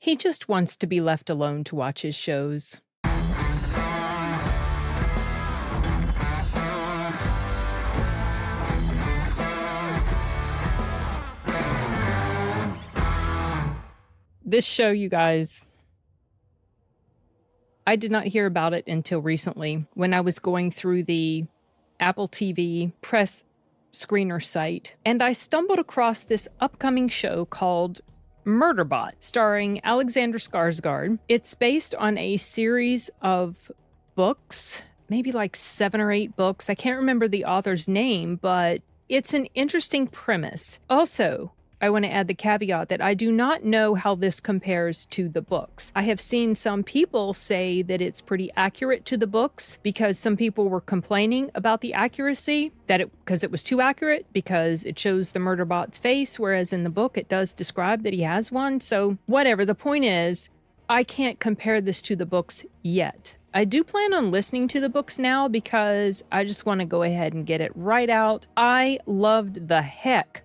He just wants to be left alone to watch his shows. This show, you guys, I did not hear about it until recently when I was going through the Apple TV press screener site, and I stumbled across this upcoming show called Murderbot, starring Alexander Skarsgård. It's based on a series of books, maybe like 7 or 8 books. I can't remember the author's name, but it's an interesting premise. Also, I want to add the caveat that I do not know how this compares to the books. I have seen some people say that it's pretty accurate to the books because some people were complaining about the accuracy, because it was too accurate, because it shows the murderbot's face, whereas in the book it does describe that he has one. So whatever, the point is, I can't compare this to the books yet. I do plan on listening to the books now because I just want to go ahead and get it right out. I loved the heck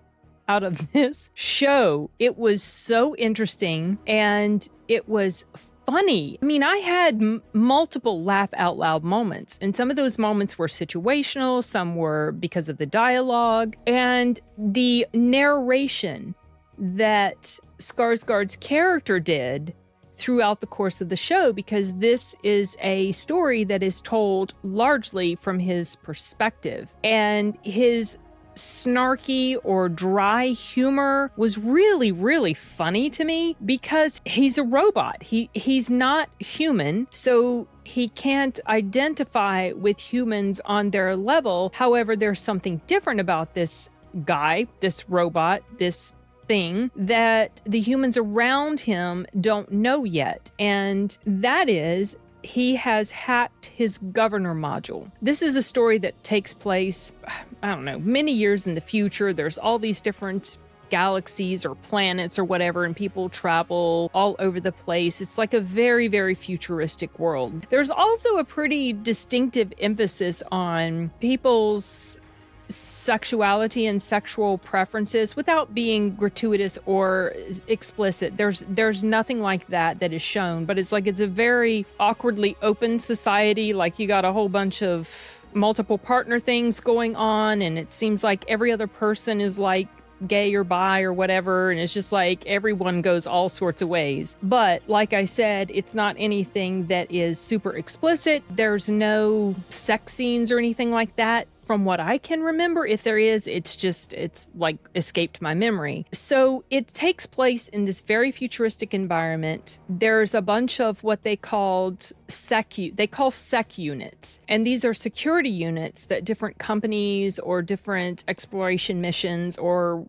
out of this show. It was so interesting and it was funny. I mean, I had multiple laugh out loud moments, and some of those moments were situational, some were because of the dialogue and the narration that Skarsgård's character did throughout the course of the show, because this is a story that is told largely from his perspective, and his snarky or dry humor was really, really funny to me because he's a robot. He's not human, so he can't identify with humans on their level. However, there's something different about this guy, this robot, this thing that the humans around him don't know yet. And that is, he has hacked his governor module. This is a story that takes place, I don't know, many years in the future. There's all these different galaxies or planets or whatever, and people travel all over the place. It's like a very, very futuristic world. There's also a pretty distinctive emphasis on people's sexuality and sexual preferences without being gratuitous or explicit. There's nothing like that is shown, but it's a very awkwardly open society. Like, you got a whole bunch of multiple partner things going on, and it seems like every other person is like gay or bi or whatever, and it's just like everyone goes all sorts of ways. But like I said, it's not anything that is super explicit. There's no sex scenes or anything like that. From what I can remember, if there is, it's like escaped my memory. So it takes place in this very futuristic environment. There's a bunch of what they call SecUnits. And these are security units that different companies or different exploration missions or,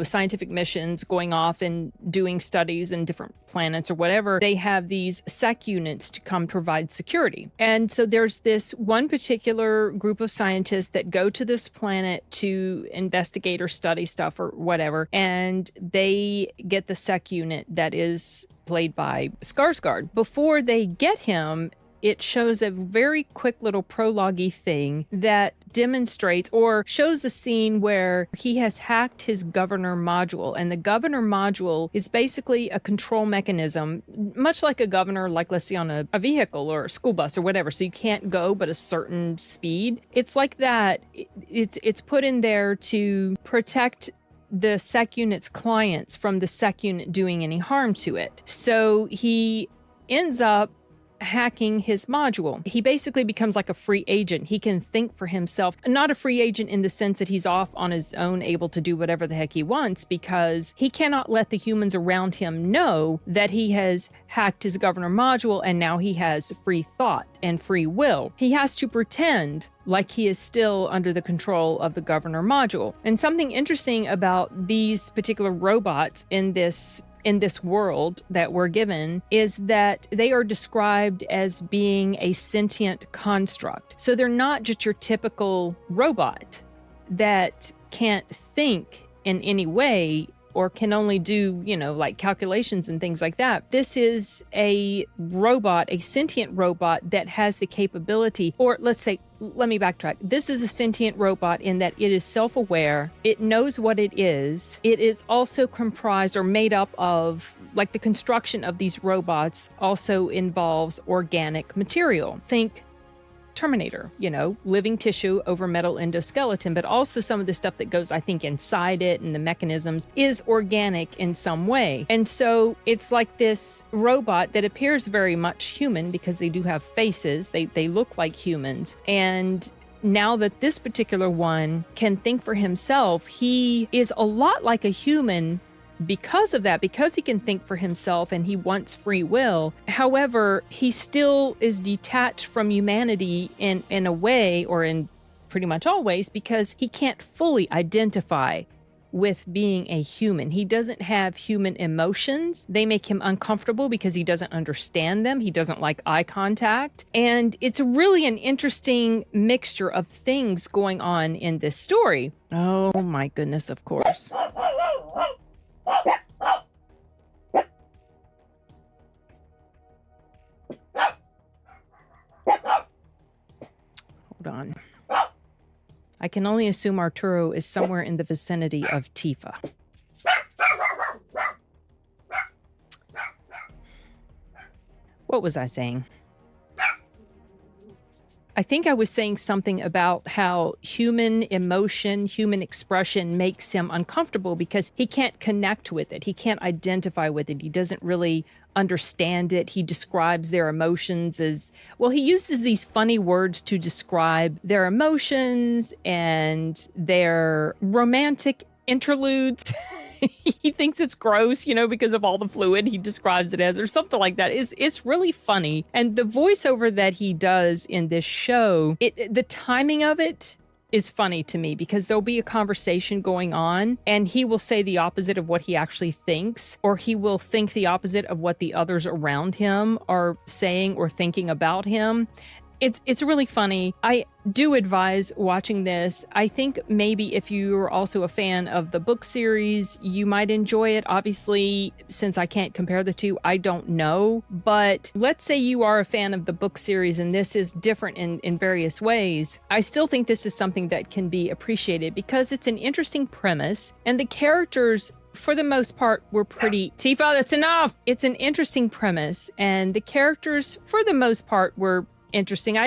scientific missions going off and doing studies in different planets or whatever, they have these SecUnits to come provide security. And so there's this one particular group of scientists that go to this planet to investigate or study stuff or whatever, and they get the SecUnit that is played by Skarsgård. Before they get him, it shows a very quick little prologue-y thing that demonstrates or shows a scene where he has hacked his governor module. And the governor module is basically a control mechanism, much like a governor, like let's say on a vehicle or a school bus or whatever. So you can't go but a certain speed. It's like that. It's put in there to protect the SecUnit's clients from the SecUnit doing any harm to it. So he ends up hacking his module. He basically becomes like a free agent. He can think for himself. Not a free agent in the sense that he's off on his own, able to do whatever the heck he wants, because he cannot let the humans around him know that he has hacked his governor module and now he has free thought and free will. He has to pretend like he is still under the control of the governor module. And something interesting about these particular robots in this world that we're given is that they are described as being a sentient construct. So they're not just your typical robot that can't think in any way or can only do, like calculations and things like that. This is a robot, a sentient robot that has the capability, or let's say, let me backtrack. This is a sentient robot in that it is self-aware. It knows what it is. It is also comprised or made up of like the construction of these robots also involves organic material. Think Terminator, living tissue over metal endoskeleton, but also some of the stuff that goes, I think, inside it and the mechanisms is organic in some way. And so it's like this robot that appears very much human because they do have faces. They look like humans. And now that this particular one can think for himself, he is a lot like a human because of that, because he can think for himself and he wants free will. However, he still is detached from humanity in a way, or in pretty much all ways, because he can't fully identify with being a human. He doesn't have human emotions. They make him uncomfortable because he doesn't understand them. He doesn't like eye contact. And it's really an interesting mixture of things going on in this story. Oh my goodness, of course. Hold on. I can only assume Arturo is somewhere in the vicinity of Tifa. What was I saying? I think I was saying something about how human emotion, human expression makes him uncomfortable because he can't connect with it. He can't identify with it. He doesn't really understand it. He describes their emotions as, well, he uses these funny words to describe their emotions and their romantic interludes. He thinks it's gross, because of all the fluid he describes it as, or something like that. It's really funny. And the voiceover that he does in this show, the timing of it is funny to me, because there'll be a conversation going on and he will say the opposite of what he actually thinks, or he will think the opposite of what the others around him are saying or thinking about him. It's really funny. I do advise watching this. I think maybe if you're also a fan of the book series, you might enjoy it. Obviously, since I can't compare the two, I don't know. But let's say you are a fan of the book series and this is different in various ways. I still think this is something that can be appreciated because it's an interesting premise and the characters, for the most part, were pretty... Tifa, that's enough! It's an interesting premise and the characters, for the most part, were interesting.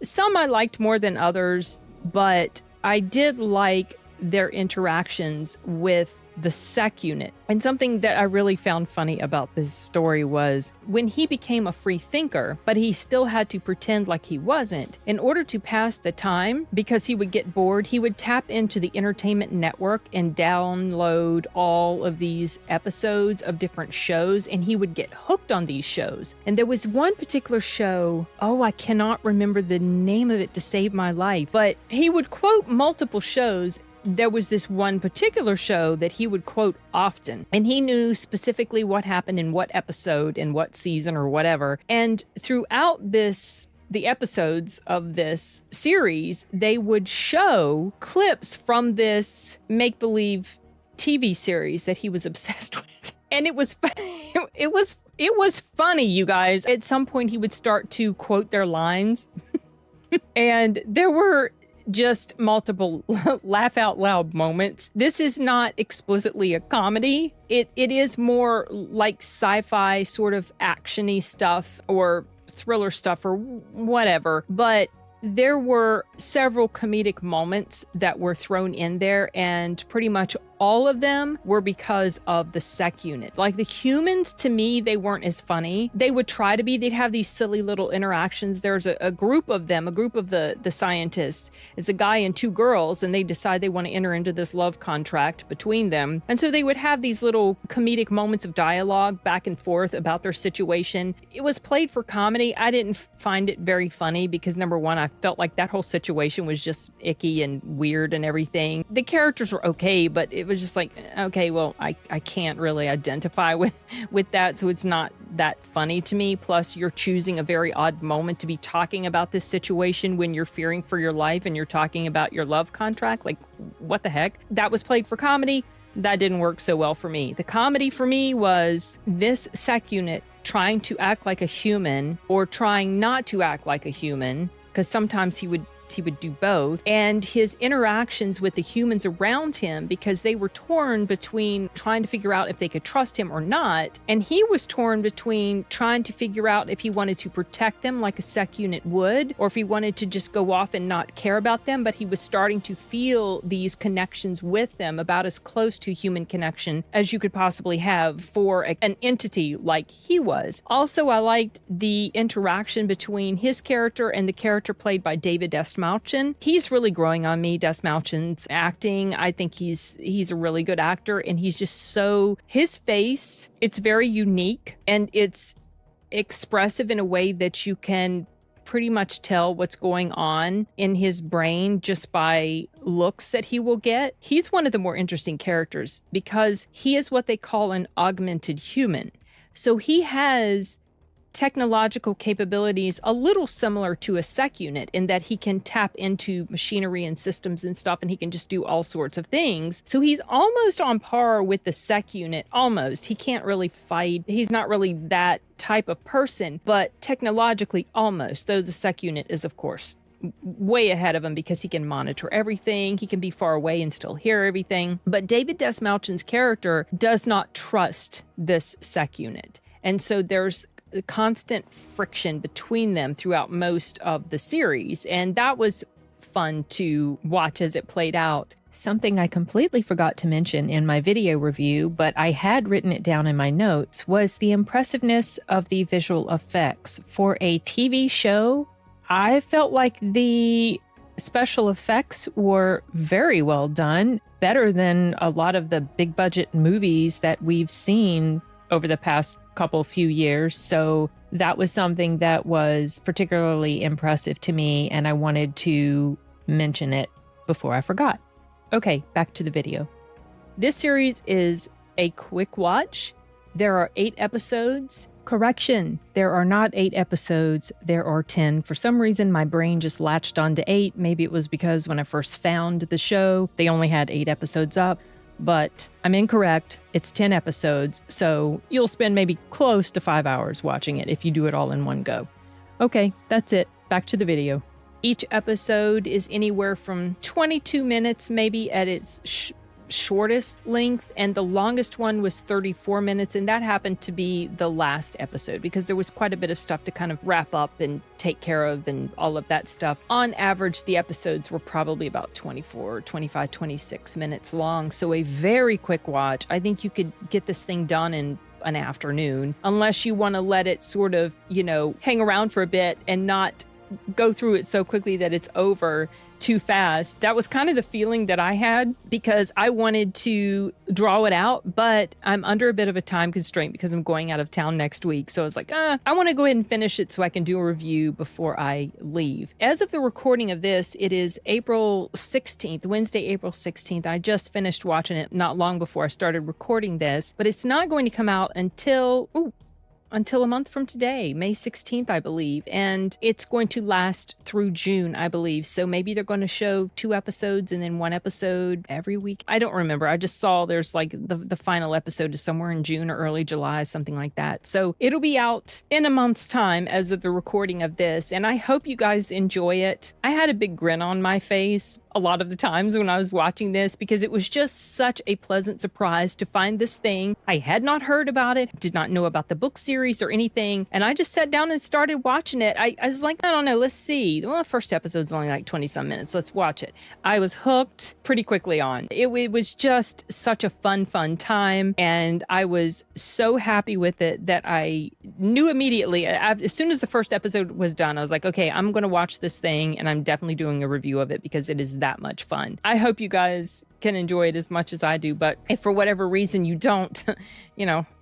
Some I liked more than others, but I did like their interactions with the SecUnit. And something that I really found funny about this story was when he became a free thinker, but he still had to pretend like he wasn't. In order to pass the time, because he would get bored, he would tap into the entertainment network and download all of these episodes of different shows, and he would get hooked on these shows. And there was one particular show, I cannot remember the name of it to save my life, but he would quote multiple shows. There was this one particular show that he would quote often, and he knew specifically what happened in what episode in what season or whatever. And throughout the episodes of this series, they would show clips from this make-believe TV series that he was obsessed with. And it was funny, you guys. At some point, he would start to quote their lines. And there were just multiple laugh out loud moments. This is not explicitly a comedy. It is more like sci-fi sort of actiony stuff or thriller stuff or whatever. But there were several comedic moments that were thrown in there, and pretty much all of them were because of the SecUnit. Like the humans, to me, they weren't as funny. They would try to be. They'd have these silly little interactions. There's a group of them, a group of the scientists. It's a guy and two girls, and they decide they want to enter into this love contract between them. And so they would have these little comedic moments of dialogue back and forth about their situation. It was played for comedy. I didn't find it very funny because, number one, I felt like that whole situation was just icky and weird and everything. The characters were okay, but it was just like, okay, well, I can't really identify with that, so it's not that funny to me. Plus, you're choosing a very odd moment to be talking about this situation when you're fearing for your life and you're talking about your love contract. Like, what the heck? That was played for comedy. That didn't work so well for me. The comedy for me was this SecUnit trying to act like a human or trying not to act like a human, because sometimes he he would do both. And his interactions with the humans around him, because they were torn between trying to figure out if they could trust him or not. And he was torn between trying to figure out if he wanted to protect them like a SecUnit would, or if he wanted to just go off and not care about them. But he was starting to feel these connections with them, about as close to human connection as you could possibly have for an entity like he was. Also, I liked the interaction between his character and the character played by David Desmalchin. He's really growing on me, Desmalchin's acting. I think he's a really good actor, and he's just so, his face, it's very unique and it's expressive in a way that you can pretty much tell what's going on in his brain just by looks that he will get. He's one of the more interesting characters because he is what they call an augmented human. So he has technological capabilities a little similar to a SecUnit in that he can tap into machinery and systems and stuff, and he can just do all sorts of things. So he's almost on par with the SecUnit, almost. He can't really fight. He's not really that type of person, but technologically almost, though the SecUnit is, of course, way ahead of him because he can monitor everything. He can be far away and still hear everything. But David Desmalchin's character does not trust this SecUnit. And so there's constant friction between them throughout most of the series. And that was fun to watch as it played out. Something I completely forgot to mention in my video review, but I had written it down in my notes, was the impressiveness of the visual effects. For a TV show, I felt like the special effects were very well done, better than a lot of the big budget movies that we've seen over the past few years. So that was something that was particularly impressive to me, and I wanted to mention it before I forgot. Okay, back to the video. This series is a quick watch. There are 8 episodes. Correction, there are not 8 episodes, there are 10. For some reason, my brain just latched onto 8. Maybe it was because when I first found the show, they only had 8 episodes up. But I'm incorrect. It's 10 episodes, so you'll spend maybe close to 5 hours watching it if you do it all in one go. Okay, that's it. Back to the video. Each episode is anywhere from 22 minutes, maybe at its shortest length, and the longest one was 34 minutes, and that happened to be the last episode because there was quite a bit of stuff to kind of wrap up and take care of and all of that stuff. On average, the episodes were probably about 24, 25, 26 minutes long, so a very quick watch. I think you could get this thing done in an afternoon, unless you want to let it sort of, hang around for a bit and not go through it so quickly that it's over too fast. That was kind of the feeling that I had because I wanted to draw it out, but I'm under a bit of a time constraint because I'm going out of town next week. So I was like, I want to go ahead and finish it so I can do a review before I leave. As of the recording of this, it is April 16th, Wednesday, April 16th. I just finished watching it not long before I started recording this, but it's not going to come out until a month from today, May 16th, I believe. And it's going to last through June, I believe. So maybe they're going to show 2 episodes and then 1 episode every week. I don't remember. I just saw there's like the final episode is somewhere in June or early July, something like that. So it'll be out in a month's time as of the recording of this. And I hope you guys enjoy it. I had a big grin on my face a lot of the times when I was watching this because it was just such a pleasant surprise to find this thing. I had not heard about it, did not know about the book series or anything, and I just sat down and started watching it. I was like, I don't know, let's see. Well, the first episode's only like 20 some minutes. Let's watch it. I was hooked pretty quickly on. It was just such a fun time, and I was so happy with it that I knew immediately, as soon as the first episode was done, I was like, okay, I'm going to watch this thing, and I'm definitely doing a review of it because it is that much fun. I hope you guys can enjoy it as much as I do, but if for whatever reason you don't,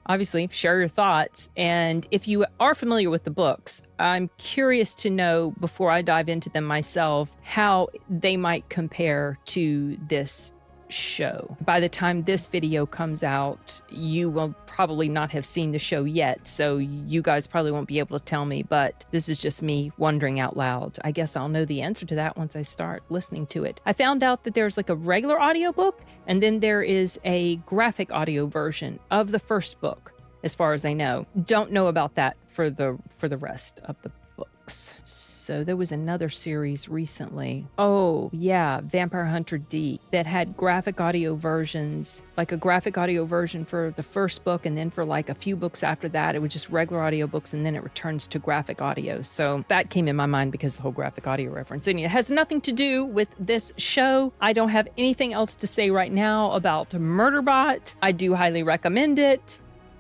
obviously share your thoughts. And if you are familiar with the books, I'm curious to know, before I dive into them myself, how they might compare to this show. By the time this video comes out, you will probably not have seen the show yet, so you guys probably won't be able to tell me, but this is just me wondering out loud. I guess I'll know the answer to that once I start listening to it. I found out that there's like a regular audiobook, and then there is a graphic audio version of the first book, as far as I know. Don't know about that for the rest of the book. books. So there was another series recently. Oh, yeah, Vampire Hunter D, that had graphic audio versions, like a graphic audio version for the first book, and then for like a few books after that, it was just regular audio books, and then it returns to graphic audio. So that came in my mind because of the whole graphic audio reference. And it has nothing to do with this show. I don't have anything else to say right now about Murderbot. I do highly recommend it,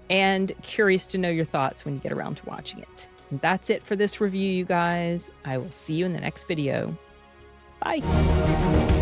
and curious to know your thoughts when you get around to watching it. And that's it for this review, you guys. I will see you in the next video. Bye.